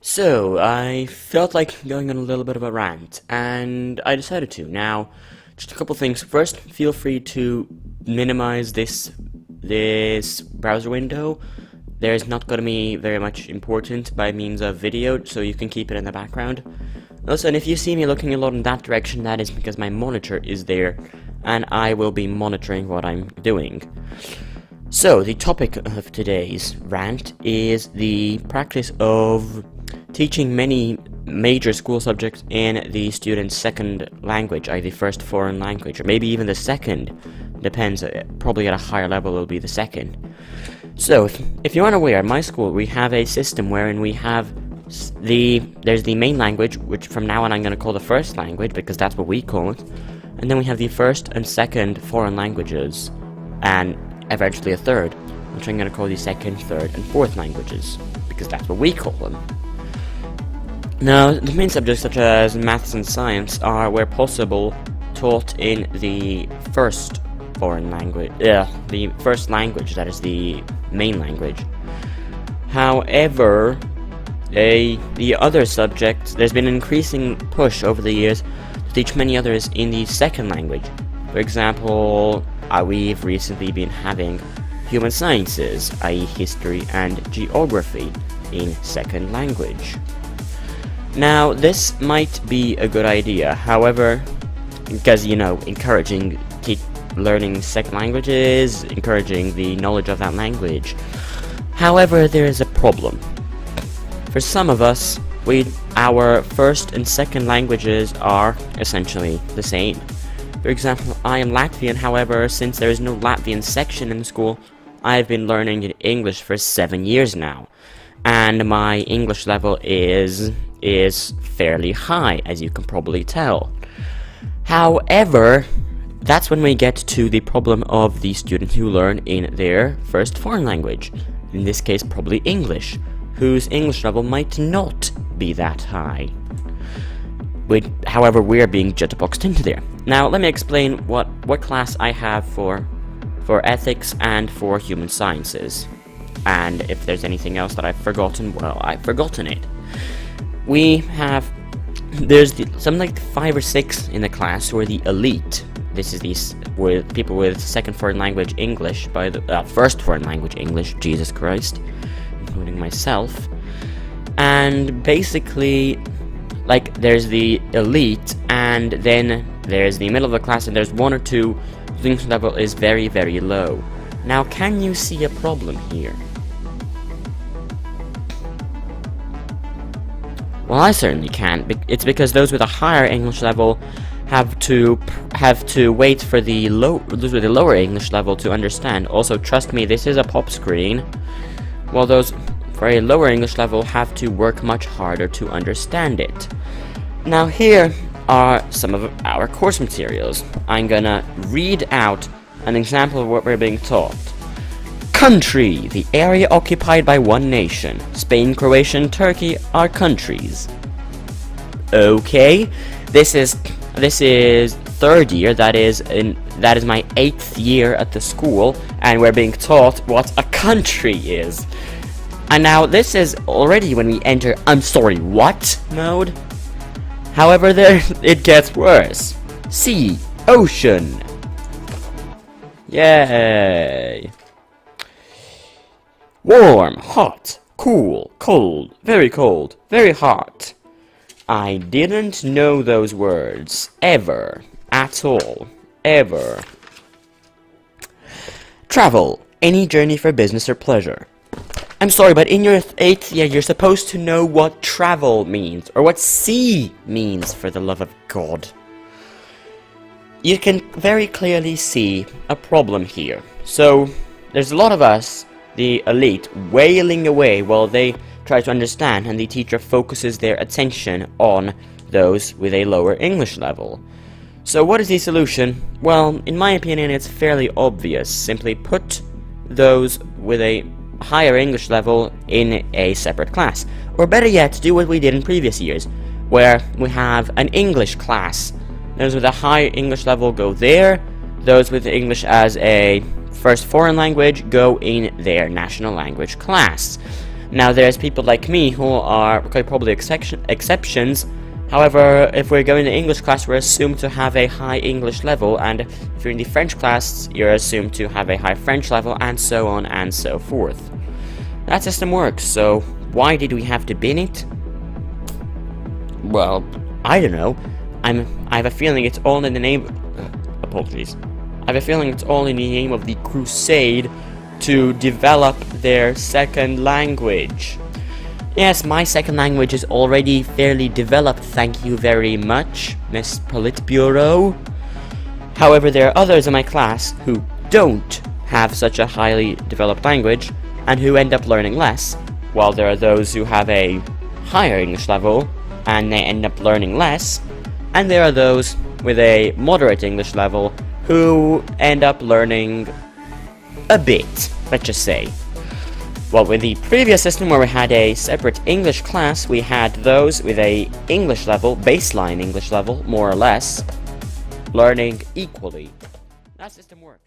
So, I felt like going on a little bit of a rant, and I decided to. Now, just a couple things. First, feel free to minimize this browser window. There's not going to be very much important by means of video, so you can keep it in the background. Also, and if you see me looking a lot in that direction, that is because my monitor is there, and I will be monitoring what I'm doing. So, the topic of today's rant is the practice of teaching many major school subjects in the student's second language, either the first foreign language, or maybe even the second. Depends, probably at a higher level it'll be the second. So, if you aren't aware, at my school we have a system wherein we have there's the main language, which from now on I'm going to call the first language, because that's what we call it, and then we have the first and second foreign languages, and eventually a third, which I'm going to call the second, third, and fourth languages, because that's what we call them. Now, the main subjects such as maths and science are, where possible, taught in the first foreign language, the first language, that is the main language. However, the other subjects, there's been an increasing push over the years to teach many others in the second language. For example, we've recently been having human sciences, i.e. history and geography, in second language. Now, this might be a good idea, however, because, encouraging learning second languages, encouraging the knowledge of that language. However, there is a problem. For some of us, our first and second languages are essentially the same. For example, I am Latvian, however, since there is no Latvian section in the school, I've been learning English for 7 years now. And my English level is fairly high, as you can probably tell. However, that's when we get to the problem of the student who learn in their first foreign language, in this case probably English, whose English level might not be that high. However, we're being jitterboxed into there. Now, let me explain what class I have for ethics and for human sciences. And if there's anything else that I've forgotten, well, I've forgotten it. There's something like 5 or 6 in the class who are the elite. This is with people with second foreign language English, first foreign language English, Jesus Christ, including myself. And basically, there's the elite, and then there's the middle of the class, and there's 1 or 2 whose English level is very, very low. Now, can you see a problem here? Well, I certainly can. It's because those with a higher English level have to wait for those with a lower English level to understand. Also, trust me, this is a pop screen. While those for a lower English level have to work much harder to understand it. Now, here are some of our course materials. I'm gonna read out an example of what we're being taught. Country, the area occupied by one nation. Spain, Croatia, and Turkey are countries. Okay, this is third year. That is my 8th year at the school, and we're being taught what a country is. And now this is already when we enter "I'm sorry, what?" mode. However, it gets worse. Sea, ocean. Yay. Warm, hot, cool, cold, very hot. I didn't know those words, ever, at all, ever. Travel, any journey for business or pleasure. I'm sorry, but in your 8th year, you're supposed to know what travel means, or what sea means, for the love of God. You can very clearly see a problem here. So, there's a lot of us, the elite, wailing away while they try to understand, and the teacher focuses their attention on those with a lower English level. So what is the solution? Well, in my opinion, it's fairly obvious. Simply put those with a higher English level in a separate class. Or better yet, do what we did in previous years, where we have an English class. Those with a high English level go there, those with English as a first foreign language go in their national language class. Now there's people like me who are quite probably exceptions. However, if we're going to English class, we're assumed to have a high English level, and if you're in the French class, you're assumed to have a high French level, and so on and so forth. That system works, so why did we have to bin it? Well, I don't know. I have a feeling it's all in the name... apologies. I have a feeling it's all in the name of the crusade to develop their second language. Yes, my second language is already fairly developed, thank you very much, Miss Politburo. However, there are others in my class who don't have such a highly developed language, and who end up learning less, while there are those who have a higher English level, and they end up learning less, and there are those with a moderate English level who end up learning a bit, let's just say. Well, with the previous system where we had a separate English class, we had those with a English level, baseline English level, more or less, learning equally. That system worked.